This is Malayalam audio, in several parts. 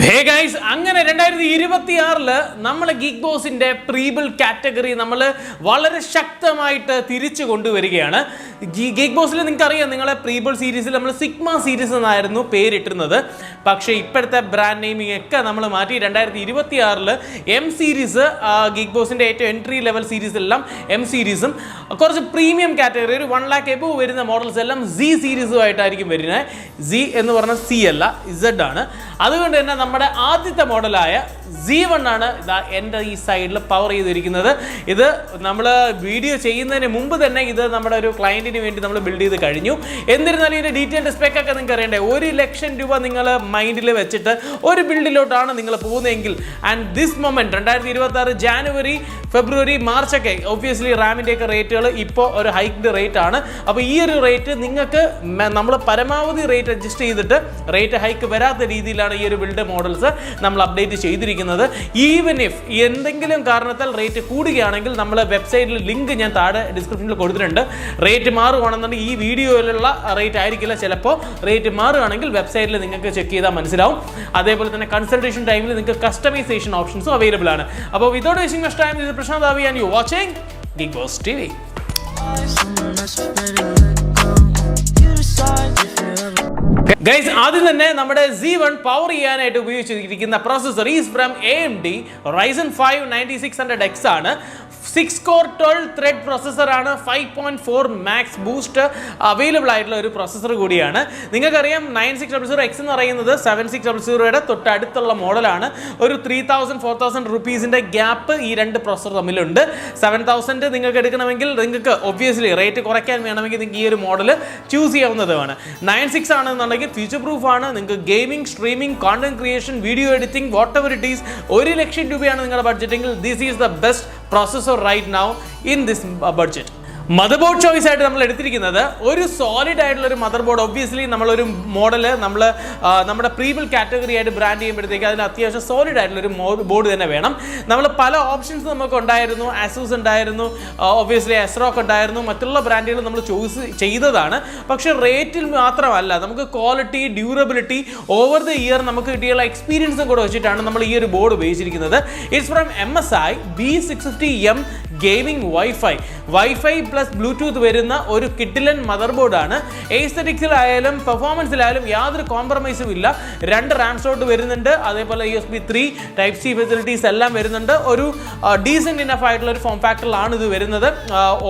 ഹേ ഗൈസ്, അങ്ങനെ 2026 നമ്മൾ ഗീക്ക് ബോസിന്റെ പ്രീബിൾ കാറ്റഗറി നമ്മൾ വളരെ ശക്തമായിട്ട് തിരിച്ചു കൊണ്ടുവരികയാണ്. ഗീക്ക് ബോസിൽ നിങ്ങൾക്ക് അറിയാം, നിങ്ങളെ പ്രീബിൾ സീരീസിൽ നമ്മൾ സിഗ്മ സീരീസ് എന്നായിരുന്നു പേരിട്ടിരുന്നത്. പക്ഷേ ഇപ്പോഴത്തെ ബ്രാൻഡ് നെയിമിംഗ് ഒക്കെ നമ്മൾ മാറ്റി 2026 എം സീരീസ്, ഗീക്ക് ബോസിന്റെ ഏറ്റവും എൻട്രി ലെവൽ സീരീസ് എല്ലാം എം സീരീസും, കുറച്ച് പ്രീമിയം കാറ്റഗറി ഒരു 1 lakh എബവ് വരുന്ന മോഡൽസ് എല്ലാം സി സീരീസുമായിട്ടായിരിക്കും വരുന്നത്. സി എന്ന് പറഞ്ഞാൽ സി അല്ല, ഇസഡ് ആണ്. അതുകൊണ്ട് തന്നെ നമ്മുടെ ആദ്യത്തെ മോഡലായ Z1 ആണ് ഇതാ എൻ്റെ ഈ സൈഡിൽ പവർ ചെയ്തിരിക്കുന്നത്. ഇത് നമ്മൾ വീഡിയോ ചെയ്യുന്നതിന് മുമ്പ് തന്നെ ഇത് നമ്മുടെ ഒരു ക്ലയൻറ്റിന് വേണ്ടി നമ്മൾ ബിൽഡ് ചെയ്ത് കഴിഞ്ഞു. എന്നിരുന്നാലും ഇതിൻ്റെ ഡീറ്റെയിൽഡ് സ്പെക്കൊക്കെ നിങ്ങൾക്ക് അറിയണ്ടേ. 1 ലക്ഷം രൂപ നിങ്ങൾ മൈൻഡിൽ വെച്ചിട്ട് ഒരു ബിൽഡിലോട്ടാണ് നിങ്ങൾ പോകുന്നതെങ്കിൽ, and this moment 2026 January, February, March ഒക്കെ ഒബ്വിയസ്ലി റാമിൻ്റെയൊക്കെ റേറ്റുകൾ ഇപ്പോൾ ഒരു ഹൈക്ഡ് റേറ്റ് ആണ്. അപ്പോൾ ഈ ഒരു റേറ്റ് നിങ്ങൾക്ക് നമ്മൾ പരമാവധി റേറ്റ് അഡ്ജസ്റ്റ് ചെയ്തിട്ട് റേറ്റ് ഹൈക്ക് വരാത്ത രീതിയിലാണ് ഈ ഒരു ബിൽഡ് മോഡൽസ് നമ്മൾ അപ്ഡേറ്റ് ചെയ്തിരിക്കുന്നത്. ഈവൻ ഇഫ് എന്തെങ്കിലും കാരണത്താൽ റേറ്റ് കൂടുകയാണെങ്കിൽ നമ്മൾ വെബ്സൈറ്റിൽ ലിങ്ക് ഞാൻ താഴെ ഡിസ്ക്രിപ്ഷനിൽ കൊടുത്തിട്ടുണ്ട്. റേറ്റ് മാറുകയാണെന്നുണ്ടെങ്കിൽ ഈ വീഡിയോയിലുള്ള റേറ്റ് ആയിരിക്കില്ല, ചിലപ്പോൾ റേറ്റ് മാറുകയാണെങ്കിൽ വെബ്സൈറ്റിൽ നിങ്ങൾക്ക് ചെക്ക് ചെയ്താൽ മനസ്സിലാവും. അതേപോലെ തന്നെ കൺസൾട്ടേഷൻ ടൈമിൽ നിങ്ങൾക്ക് കസ്റ്റമൈസേഷൻ ഓപ്ഷൻസും അവൈലബിൾ ആണ്. അപ്പോൾ without wasting much time, this is Prashant Aavi and you watching Geek Boss TV. Guys, ആദ്യം തന്നെ നമ്മുടെ Z1 പവർ ചെയ്യാനായിട്ട് ഉപയോഗിച്ചിരിക്കുന്ന processor is from AMD Ryzen 5 9600X ആണ്. 6 core 12 ത്രെഡ് പ്രൊസസ്സറാണ്. 5.4 മാക്സ് ബൂസ്റ്റ് അവൈലബിൾ ആയിട്ടുള്ള ഒരു പ്രൊസസ്സർ കൂടിയാണ്. നിങ്ങൾക്കറിയാം 9600X എന്ന് പറയുന്നത് 7600യുടെ തൊട്ടടുത്തുള്ള മോഡലാണ്. ഒരു 3000-4000 റുപ്പീസിൻ്റെ ഗ്യാപ്പ് ഈ രണ്ട് പ്രൊസസ്സർ തമ്മിലുണ്ട്. 7000 നിങ്ങൾക്ക് എടുക്കണമെങ്കിൽ, നിങ്ങൾക്ക് ഒബ്വിയസ്ലി റേറ്റ് കുറയ്ക്കാൻ വേണമെങ്കിൽ നിങ്ങൾക്ക് ഈ ഒരു മോഡൽ ചൂസ് ചെയ്യാവുന്നതാണ്. 96 ആണെന്നുണ്ടെങ്കിൽ ഫ്യൂച്ചർ പ്രൂഫ് ആണ്. നിങ്ങൾക്ക് gaming, streaming, content creation, video editing, whatever it is, 1 lakh രൂപയാണ് നിങ്ങളുടെ ബഡ്ജറ്റെങ്കിൽ this is the best processor right now in this budget. Motherboard choice ആയിട്ട് നമ്മൾ എടുത്തിരിക്കുന്നത് ഒരു സോളിഡ് ആയിട്ടുള്ള ഒരു മദർ ബോർഡ്. ഒബ്വിയസ്ലി നമ്മളൊരു മോഡല് നമ്മുടെ പ്രീബിൾ കാറ്റഗറി ആയിട്ട് ബ്രാൻഡ് ചെയ്യുമ്പോഴത്തേക്ക് അതിന് അത്യാവശ്യം സോളിഡ് ആയിട്ടുള്ള ഒരു ബോർഡ് തന്നെ വേണം. നമ്മൾ പല ഓപ്ഷൻസ് നമുക്ക് ഉണ്ടായിരുന്നു. ആസൂസ് ഉണ്ടായിരുന്നു, ഒബ്വിയസ്ലി എസ്റോക്ക് ഉണ്ടായിരുന്നു, മറ്റുള്ള ബ്രാൻഡുകൾ നമ്മൾ ചൂസ് ചെയ്തതാണ്. പക്ഷേ റേറ്റിൽ മാത്രമല്ല, നമുക്ക് quality, durability, over the year നമുക്ക് കിട്ടിയുള്ള എക്സ്പീരിയൻസും കൂടെ വെച്ചിട്ടാണ് നമ്മൾ ഈ ഒരു ബോർഡ് ഉപയോഗിച്ചിരിക്കുന്നത്. It's from MSI B650M gaming wifi plus Bluetooth വരുന്ന ഒരു കിഡിലൻ മദർ ബോർഡാണ്. എസ്തെറ്റിക്സിലായാലും പെർഫോമൻസിലായാലും യാതൊരു കോംപ്രമൈസും ഇല്ല. 2 RAM സ്ലോട്ട് വരുന്നുണ്ട്, അതേപോലെ USB 3 Type-C ഫെസിലിറ്റീസ് എല്ലാം വരുന്നുണ്ട്. ഒരു ഡീസെന്റ് ഇനഫ് ആയിട്ടുള്ള ഒരു ഫോം ഫാക്ടറിലാണ് ഇത് വരുന്നത്.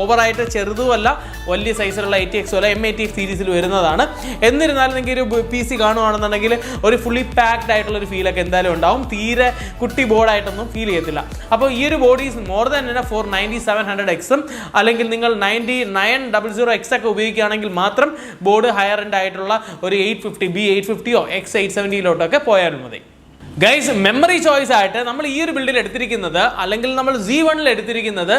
ഓവറായിട്ട് ചെറുതുമല്ല, വലിയ സൈസിലുള്ള ATX അല്ല, M80 സീരീസിൽ വരുന്നതാണ്. എന്നിരുന്നാലും നിങ്ങൾക്ക് ഒരു PC കാണുകയാണെന്നുണ്ടെങ്കിൽ ഒരു ഫുള്ളി പാക്ഡ് ആയിട്ടുള്ള ഒരു ഫീലൊക്കെ എന്തായാലും ഉണ്ടാവും. തീരെ കുട്ടി ബോർഡായിട്ടൊന്നും ഫീൽ ചെയ്യത്തില്ല. അപ്പോൾ ഈ ഒരു board is more than enough for 9700X, അല്ലെങ്കിൽ നിങ്ങൾ 9900X ഒക്കെ ഉപയോഗിക്കുകയാണെങ്കിൽ മാത്രം ബോർഡ് ഹയർ എൻഡ് ആയിട്ടുള്ള ഒരു 850 B850 X870 പോയാലും മതി. ഗൈസ്, മെമ്മറി ചോയ്സ് ആയിട്ട് നമ്മൾ ഈ ഒരു ബിൽഡിൽ എടുത്തിരിക്കുന്നത്, അല്ലെങ്കിൽ നമ്മൾ Z1 എടുത്തിരിക്കുന്നത്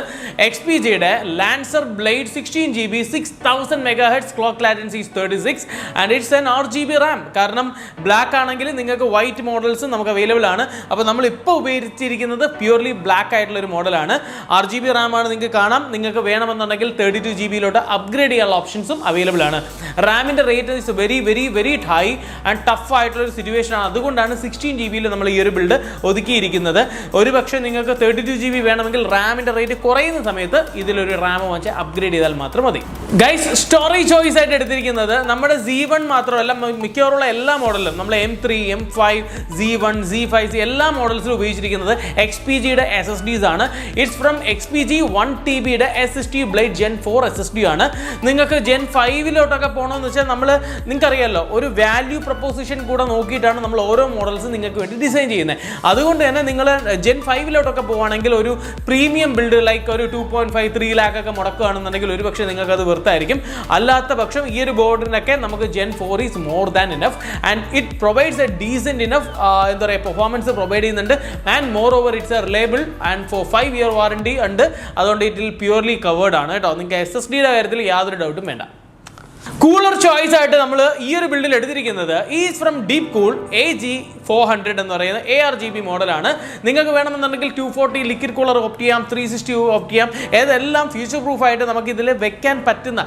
XPGയുടെ lancer blade 16GB 6000 MHz clock latency 36 and it's an RGB RAM. കാരണം ബ്ലാക്ക് ആണെങ്കിൽ നിങ്ങൾക്ക് വൈറ്റ് മോഡൽസ് നമുക്ക് അവൈലബിൾ ആണ്. അപ്പോൾ നമ്മൾ ഇപ്പോൾ ഉപയോഗിച്ചിരിക്കുന്നത് പ്യൂർലി ബ്ലാക്ക് ആയിട്ടുള്ള ഒരു മോഡലാണ്. RGB RAM ആണ്. നിങ്ങൾക്ക് കാണാം, നിങ്ങൾക്ക് വേണമെന്നുണ്ടെങ്കിൽ 32GB അപ്ഗ്രേഡ് ചെയ്യാനുള്ള ഓപ്ഷൻസും അവൈലബിൾ ആണ്. റാമിൻ്റെ rate is very very very high and tough ആയിട്ടുള്ള ഒരു സിറ്റുവേഷൻ ആണ്. അതുകൊണ്ടാണ് 16GB നമ്മൾ ഈ ഒരു ബിൽഡ് ഒതുക്കിയിരിക്കുന്നത്. ഒരു പക്ഷേ നിങ്ങൾക്ക് 32GB വേണമെങ്കിൽ റാമിന്റെ റേറ്റ് കുറയുന്ന സമയത്ത് ഇതിലൊരു റാം വെച്ച് അപ്ഗ്രേഡ് ചെയ്താൽ മാത്രം മതി. ഗൈസ്, സ്റ്റോറേജ് ചോയ്സ് ആയിട്ട് എടുത്തിരിക്കുന്നത് നമ്മുടെ Z1 മാത്രമല്ല, മിക്കവാറുള്ള എല്ലാ മോഡലും നമ്മൾ M3, M5, Z1, Z5 എല്ലാ മോഡൽസിലും ഉപയോഗിച്ചിരിക്കുന്നത് XPGയുടെ SSDs ആണ്. It's from XPG 1TBയുടെ SSD blade Gen 4 SSD ആണ്. നിങ്ങൾക്ക് Gen 5 പോകണമെന്ന് വെച്ചാൽ നിങ്ങൾക്കറിയാമല്ലോ, ഒരു വാല്യൂ പ്രൊപ്പോസിഷൻ കൂടെ നോക്കിയിട്ടാണ് നമ്മൾ ഓരോ മോഡൽസ് നിങ്ങൾക്ക് വേണ്ടി ഡിസൈൻ ചെയ്യുന്നത്. അതുകൊണ്ട് തന്നെ നിങ്ങൾ Gen 5 പോവുകയാണെങ്കിൽ ഒരു പ്രീമിയം ബിൽഡ് ലൈക്ക് ഒരു 2.5-3 lakh ഒക്കെ മുടക്കുകയാണെന്നുണ്ടെങ്കിൽ ഒരു പക്ഷേ നിങ്ങൾക്ക് അത് വെറുത്തായിരിക്കും. അല്ലാത്ത പക്ഷം ഈ ഒരു ബോർഡിനൊക്കെ നമുക്ക് Gen 4 is more than enough and it provides a decent enough എന്താ പറയുക പെർഫോമൻസ് പ്രൊവൈഡ് ചെയ്യുന്നുണ്ട്. And moreover it's a reliable and for 5 year warranty ഉണ്ട്. അതുകൊണ്ട് ഇറ്റ് വിൽ പ്യൂർലി കവേർഡ് ആണ് കേട്ടോ. നിങ്ങൾക്ക് SSDയുടെ കാര്യത്തിൽ യാതൊരു ഡൗട്ടും വേണ്ട. കൂളർ ചോയ്സ് ആയിട്ട് നമ്മൾ ഈ ഒരു ബിൽഡിൽ എടുത്തിരിക്കുന്നത് is from deep cool AG400 എന്ന് പറയുന്ന ARGB മോഡലാണ്. നിങ്ങൾക്ക് വേണമെന്നുണ്ടെങ്കിൽ 240 ലിക്വിഡ് കൂളർ ഓപ്റ്റ് ചെയ്യാം, 360 ഓപ്റ്റ് ചെയ്യാം. ഏതെല്ലാം ഫ്യൂച്ചർ പ്രൂഫ് ആയിട്ട് നമുക്ക് ഇതിൽ വെക്കാൻ പറ്റുന്ന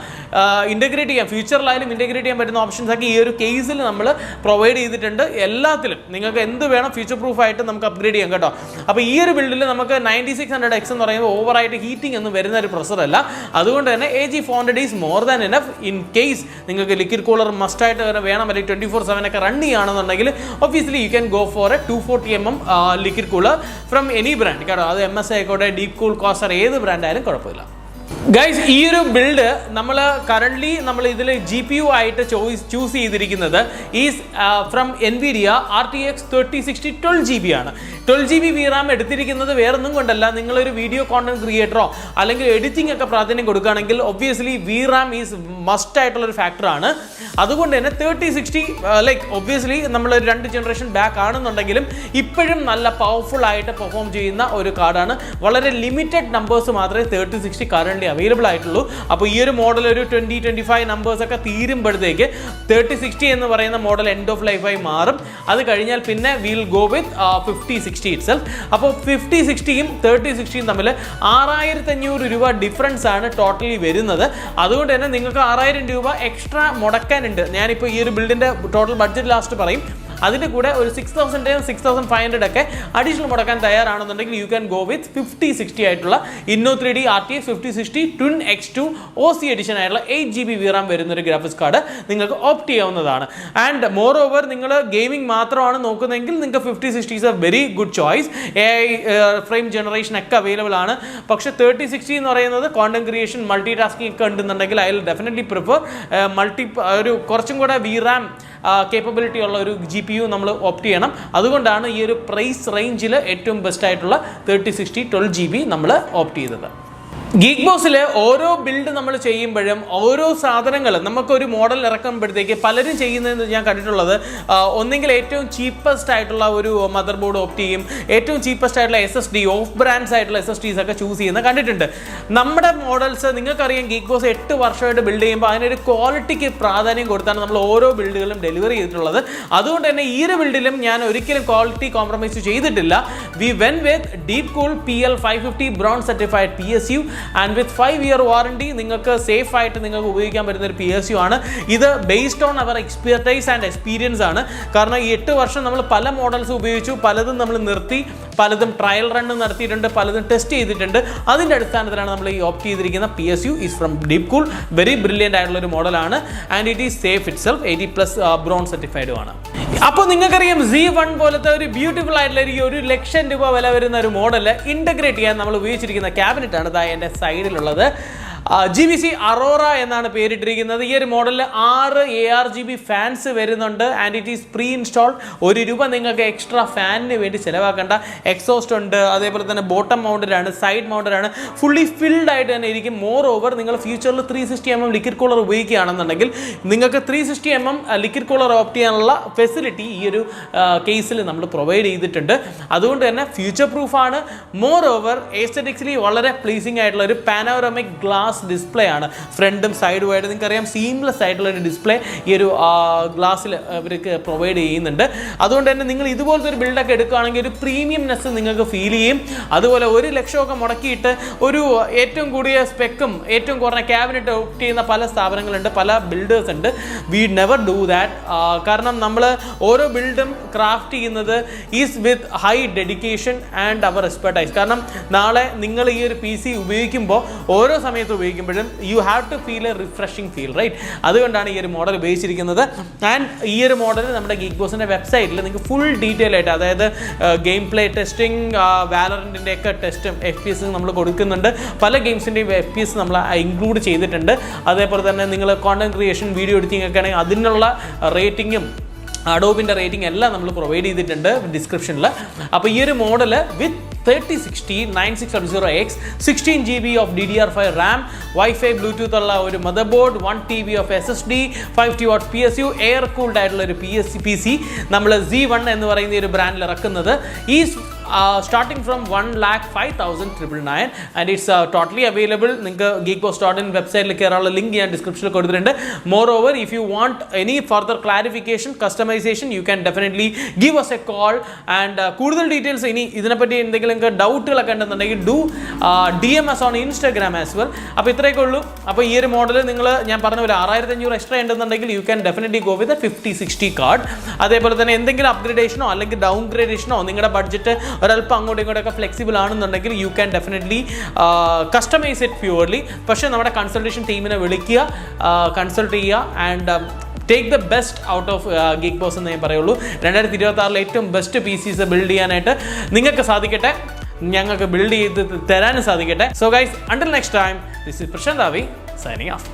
ഇൻ്റഗ്രേറ്റ് ചെയ്യാം, ഫ്യൂച്ചറിലായാലും ഇൻ്റഗ്രേറ്റ് ചെയ്യാൻ പറ്റുന്ന ഓപ്ഷൻസ് ഒക്കെ ഈ ഒരു കേസിൽ നമ്മൾ പ്രൊവൈഡ് ചെയ്തിട്ടുണ്ട്. എല്ലാത്തിലും നിങ്ങൾക്ക് എന്ത് വേണം ഫ്യൂച്ചർ പ്രൂഫ് ആയിട്ട് നമുക്ക് അപ്ഗ്രേഡ് ചെയ്യാം കേട്ടോ. അപ്പോൾ ഈ ഒരു ബിൽഡിൽ നമുക്ക് 9600X എന്ന് പറയുമ്പോൾ ഓവറായിട്ട് ഹീറ്റിംഗ് ഒന്നും വരുന്ന ഒരു പ്രൊസറല്ല. അതുകൊണ്ട് തന്നെ AG400 is more than enough in case നിങ്ങൾക്ക് ലിക്വിഡ് കൂളർ മസ്റ്റായിട്ട് വേണം, അല്ലെങ്കിൽ 24/7 ഒക്കെ റൺ ചെയ്യുകയാണെന്നുണ്ടെങ്കിൽ obviously you can go for A 240mm liquid cooler from any brand കേട്ടോ. അത് MSI ആയിക്കോട്ടെ, ഡീപ് കൂൾ, കോസ്റ്റർ, ഏത് ബ്രാൻഡ് ആയാലും കുഴപ്പമില്ല. ഗൈസ്, ഈ ഒരു ബിൽഡ് നമ്മൾ കറൻ്റ്ലി നമ്മൾ ഇതിൽ GPU ആയിട്ട് ചൂസ് ചെയ്തിരിക്കുന്നത് is from NVIDIA RTX 3060 12GB ആണ്. 12GB VRAM എടുത്തിരിക്കുന്നത് വേറൊന്നും കൊണ്ടല്ല, നിങ്ങളൊരു വീഡിയോ കോണ്ടന്റ് ക്രിയേറ്ററോ അല്ലെങ്കിൽ എഡിറ്റിംഗ് ഒക്കെ പ്രാധാന്യം കൊടുക്കുകയാണെങ്കിൽ ഒബ്വിയസ്ലി VRAM ഈസ് മസ്റ്റ് ആയിട്ടുള്ളൊരു ഫാക്ടറാണ്. അതുകൊണ്ട് തന്നെ 3060 ലൈക്ക് ഒബ്വിയസ്ലി നമ്മൾ 2 ജനറേഷൻ ബാക്ക് ആണെന്നുണ്ടെങ്കിലും ഇപ്പോഴും നല്ല പവർഫുൾ ആയിട്ട് പെർഫോം ചെയ്യുന്ന ഒരു കാർഡാണ്. വളരെ ലിമിറ്റഡ് നമ്പേഴ്സ് മാത്രമേ 3060 കറൻ്റ് അവൈലബിൾ ആയിട്ടുള്ളൂ. അപ്പോൾ ഈ ഒരു മോഡൽ ഒരു 20-25 നമ്പേഴ്സ് ഒക്കെ തീരുമ്പോഴത്തേക്ക് 3060 എന്ന് പറയുന്ന മോഡൽ എൻഡ് ഓഫ് ലൈഫായി മാറും. അത് കഴിഞ്ഞാൽ പിന്നെ വിൽ ഗോ വിത്ത് 5060 ഇറ്റ്സെൽഫ്. അപ്പോൾ 5060യും 3060യും തമ്മിൽ 6500 രൂപ ഡിഫറൻസ് ആണ് ടോട്ടലി വരുന്നത്. അതുകൊണ്ട് തന്നെ നിങ്ങൾക്ക് 6000 രൂപ എക്സ്ട്രാ മുടക്കാനുണ്ട്. ഞാനിപ്പോൾ ഈ ഒരു ബിൽഡിൻ്റെ ടോട്ടൽ ബഡ്ജറ്റ് ലാസ്റ്റ് പറയും. അതിൻ്റെ കൂടെ ഒരു 6000 6500 ഒക്കെ അഡീഷണൽ മുടക്കാൻ തയ്യാറാണെന്നുണ്ടെങ്കിൽ യു ക്യാൻ ഗോ വിത്ത് 5060 ആയിട്ടുള്ള Inno 3D RTX 5060 Twin X2 OC edition ആയിട്ടുള്ള 8GB VRAM വരുന്നൊരു ഗ്രാഫിക്സ് കാർഡ് നിങ്ങൾക്ക് ഓപ്റ്റ് ചെയ്യാവുന്നതാണ്. ആൻഡ് മോർ ഓവർ നിങ്ങൾ ഗെയിമിംഗ് മാത്രമാണ് നോക്കുന്നതെങ്കിൽ നിങ്ങൾക്ക് 5060 is A very good choice. AI frame generation ഒക്കെ അവൈലബിൾ ആണ്. പക്ഷേ 3060 എന്ന് പറയുന്നത് കോണ്ടന്റ് ക്രിയേഷൻ, മൾട്ടി ടാസ്കിംഗ് ഒക്കെ ഉണ്ടെന്നുണ്ടെങ്കിൽ ഐ വിൽ ഡെഫിനറ്റ്ലി പ്രിഫർ ഒരു കുറച്ചും കൂടെ VRAM കേപ്പബിലിറ്റി ഉള്ള ഒരു GPU നമ്മൾ ഓപ്റ്റ് ചെയ്യണം. അതുകൊണ്ടാണ് ഈ ഒരു പ്രൈസ് റേഞ്ചിൽ ഏറ്റവും ബെസ്റ്റ് ആയിട്ടുള്ള 3060 12GB നമ്മൾ ഓപ്റ്റ് ചെയ്തത്. ഗീക്ക് ബോസിൽ ഓരോ ബിൽഡ് നമ്മൾ ചെയ്യുമ്പോഴും ഓരോ സാധനങ്ങൾ നമുക്കൊരു മോഡൽ ഇറക്കുമ്പോഴത്തേക്ക് പലരും ചെയ്യുന്നതെന്ന് ഞാൻ കണ്ടിട്ടുള്ളത്, ഒന്നെങ്കിൽ ഏറ്റവും ചീപ്പസ്റ്റ് ആയിട്ടുള്ള ഒരു മദർ ബോർഡ് ഓപ്റ്റ് ചെയ്യും, ഏറ്റവും ചീപ്പസ്റ്റ് ആയിട്ടുള്ള SSD, ഓഫ് ബ്രാൻഡ്സ് ആയിട്ടുള്ള SSDs ഒക്കെ ചൂസ് ചെയ്യുന്ന കണ്ടിട്ടുണ്ട്. നമ്മുടെ മോഡൽസ് നിങ്ങൾക്കറിയാം, ഗീക്ക് ബോസ് 8 വർഷമായിട്ട് ബിൽഡ് ചെയ്യുമ്പോൾ അതിനൊരു ക്വാളിറ്റിക്ക് പ്രാധാന്യം കൊടുത്താണ് നമ്മൾ ഓരോ ബിൽഡുകളും ഡെലിവറി ചെയ്തിട്ടുള്ളത്. അതുകൊണ്ട് തന്നെ ഈ ഒരു ബിൽഡിലും ഞാൻ ഒരിക്കലും ക്വാളിറ്റി കോംപ്രമൈസ് ചെയ്തിട്ടില്ല. We went with Deepcool PL550 bronze certified PSU and with 5-year warranty. നിങ്ങൾക്ക് സേഫ് ആയിട്ട് നിങ്ങൾക്ക് ഉപയോഗിക്കാൻ പറ്റുന്ന ഒരു PSU ആണ് ഇത്. Based on our expertise and experience ആണ്. കാരണം ഈ 8 വർഷം നമ്മൾ പല മോഡൽസ് ഉപയോഗിച്ചു, പലതും നമ്മൾ നിർത്തി, പലതും ട്രയൽ റണ്ണ് നടത്തിയിട്ടുണ്ട്, പലതും ടെസ്റ്റ് ചെയ്തിട്ടുണ്ട്. അതിൻ്റെ അടിസ്ഥാനത്തിലാണ് നമ്മൾ ഈ ഓപ്റ്റ് ചെയ്തിരിക്കുന്ന PSU is from DeepCool. Very brilliant ആയിട്ടുള്ള ഒരു മോഡലാണ് and it is safe itself. 80+ bronze സർട്ടിഫൈഡും ആണ്. അപ്പോൾ നിങ്ങൾക്കറിയാം, Z1 പോലത്തെ ഒരു ബ്യൂട്ടിഫുൾ ആയിട്ടുള്ള ഈ 1 ലക്ഷം രൂപ വില വരുന്ന ഒരു മോഡൽ ഇൻ്റഗ്രേറ്റ് ചെയ്യാൻ നമ്മൾ ഉപയോഗിച്ചിരിക്കുന്ന ക്യാബിനറ്റ് ആണ് ഇതാ എൻ്റെ സൈഡിലുള്ളത്. GVC Aurora എന്നാണ് പേരിട്ടിരിക്കുന്നത്. ഈ ഒരു മോഡലിൽ 6 ARGB ഫാൻസ് വരുന്നുണ്ട് ആൻഡ് ഇറ്റ് ഈസ് പ്രീ ഇൻസ്റ്റാൾഡ്.1 നിങ്ങൾക്ക് എക്സ്ട്രാ ഫാനിന് വേണ്ടി ചിലവാക്കേണ്ട. എക്സോസ്റ്റ് ഉണ്ട്, അതേപോലെ തന്നെ ബോട്ടം മൗണ്ടഡാണ്, സൈഡ് മൗണ്ടഡാണ്, ഫുള്ളി ഫിൽഡ് ആയിട്ട് തന്നെ ഇരിക്കും. മോർ ഓവർ നിങ്ങൾ ഫ്യൂച്ചറിൽ 360mm ലിക്വിഡ് കൂളർ ഉപയോഗിക്കുകയാണെന്നുണ്ടെങ്കിൽ നിങ്ങൾക്ക് 360mm ലിക്വിഡ് കൂളർ ഓപ്റ്റ് ചെയ്യാനുള്ള ഫെസിലിറ്റി ഈ ഒരു കേസിൽ നമ്മൾ പ്രൊവൈഡ് ചെയ്തിട്ടുണ്ട്. അതുകൊണ്ട് തന്നെ ഫ്യൂച്ചർ പ്രൂഫാണ്. മോർ ഓവർ എസ്തെറ്റിക്സിലി വളരെ പ്ലീസിംഗ് ആയിട്ടുള്ള ഒരു പാനോറമിക് ഗ്ലാസ് ഡിസ്പ്ലേ ആണ്. ഫ്രണ്ടും സൈഡുമായിട്ട് നിങ്ങൾക്കറിയാം സീംലെസ് ആയിട്ടുള്ള ഒരു ഡിസ്പ്ലേ ഈ ഒരു ഗ്ലാസ്സിൽ അവർക്ക് പ്രൊവൈഡ് ചെയ്യുന്നുണ്ട്. അതുകൊണ്ട് തന്നെ നിങ്ങൾ ഇതുപോലത്തെ ഒരു ബിൽഡൊക്കെ എടുക്കുകയാണെങ്കിൽ ഒരു പ്രീമിയംനെസ് നിങ്ങൾക്ക് ഫീൽ ചെയ്യും. അതുപോലെ 1 ലക്ഷമൊക്കെ മുടക്കിയിട്ട് ഒരു ഏറ്റവും കൂടിയ സ്പെക്കും ഏറ്റവും കുറഞ്ഞ ക്യാബിനറ്റ് ഓപ്റ്റ് ചെയ്യുന്ന പല സ്ഥാപനങ്ങളുണ്ട്, പല ബിൽഡേഴ്സ് ഉണ്ട്. We never do that. കാരണം നമ്മൾ ഓരോ ബിൽഡും ക്രാഫ്റ്റ് ചെയ്യുന്നത് is with high dedication and our expertise. കാരണം നാളെ നിങ്ങൾ ഈ ഒരു PC ഉപയോഗിക്കുമ്പോൾ ഓരോ സമയത്ത് ഉപയോഗിക്കുമ്പോഴും you have to feel a refreshing feel, right? അതുകൊണ്ടാണ് ഈ ഒരു മോഡൽ ഉപയോഗിച്ചിരിക്കുന്നത്. ആൻഡ് ഈ ഒരു മോഡൽ നമ്മുടെ ഗീക്ക് ബോസിൻ്റെ വെബ്സൈറ്റിൽ നിങ്ങൾക്ക് ഫുൾ ഡീറ്റെയിൽ ആയിട്ട്, അതായത് ഗെയിം പ്ലേ ടെസ്റ്റിംഗ്, വാലറൻറ്റിൻ്റെ ഒക്കെ ടെസ്റ്റും FPS നമ്മൾ കൊടുക്കുന്നുണ്ട്. പല ഗെയിംസിൻ്റെയും FPS നമ്മൾ ഇൻക്ലൂഡ് ചെയ്തിട്ടുണ്ട്. അതേപോലെ തന്നെ നിങ്ങൾ കോണ്ടന്റ് ക്രിയേഷൻ, വീഡിയോ എഡിറ്റിംഗ് ഒക്കെ ആണെങ്കിൽ അതിനുള്ള റേറ്റിംഗും അഡോബിൻ്റെ റേറ്റിംഗ് എല്ലാം നമ്മൾ പ്രൊവൈഡ് ചെയ്തിട്ടുണ്ട് ഡിസ്ക്രിപ്ഷനിൽ. അപ്പോൾ ഈ ഒരു model with 3060 9600X 16GB of DDR5 RAM, Wi-Fi Bluetooth ഉള്ള ഒരു mother board, 1TB of SSD, 50W PSU, air cooled ആയിട്ടുള്ള ഒരു PC നമ്മൾ Z1 എന്ന് പറയുന്ന ഒരു ബ്രാൻഡിൽ ഇറക്കുന്നത്. ഈ starting from 1,05,999 and it's totally available. നിങ്ങൾക്ക് geekboss.in വെബ്സൈറ്റിൽ കയറാനുള്ള ലിങ്ക് ഞാൻ ഡിസ്ക്രിപ്ഷനിൽ കൊടുത്തിട്ടുണ്ട്. Moreover, if you want any further clarification, customization, you can definitely give us a call. And കൂടുതൽ ഡീറ്റെയിൽസ് ഇനി ഇതിനെപ്പറ്റി എന്തെങ്കിലും ഡൗട്ടുകളൊക്കെ ഉണ്ടെന്നുണ്ടെങ്കിൽ DM us on Instagram as well. അപ്പോൾ ഇത്രയൊക്കെ ഉള്ളൂ. അപ്പോൾ ഈ ഒരു മോഡൽ നിങ്ങൾ ഞാൻ പറഞ്ഞ ഒരു 6,500 എക്സ്ട്രാ ഉണ്ടെന്നുണ്ടെങ്കിൽ U can definitely go with 5060 card. അതേപോലെ തന്നെ എന്തെങ്കിലും അപ്ഗ്രേഡേഷനോ അല്ലെങ്കിൽ ഡൗൺ ഗ്രേഡേഷനോ നിങ്ങളുടെ ബഡ്ജറ്റ് ഒരല്പം അങ്ങോട്ടും ഇങ്ങോട്ടൊക്കെ ഫ്ലെക്സിബിൾ ആണെന്നുണ്ടെങ്കിൽ U can definitely customise it purely. പക്ഷേ നമ്മുടെ കൺസൾട്ടേഷൻ ടീമിനെ വിളിക്കുക, കൺസൾട്ട് ചെയ്യുക and take the best out of geek boss എന്ന് ഞാൻ പറയുള്ളൂ. 2026 ഏറ്റവും ബെസ്റ്റ് PCs ബിൽഡ് ചെയ്യാനായിട്ട് നിങ്ങൾക്ക് സാധിക്കട്ടെ, ഞങ്ങൾക്ക് ബിൽഡ് ചെയ്ത് തരാനും സാധിക്കട്ടെ. So guys, until next time, this is Prashant ആവി സൈനിങ് ഓഫ്.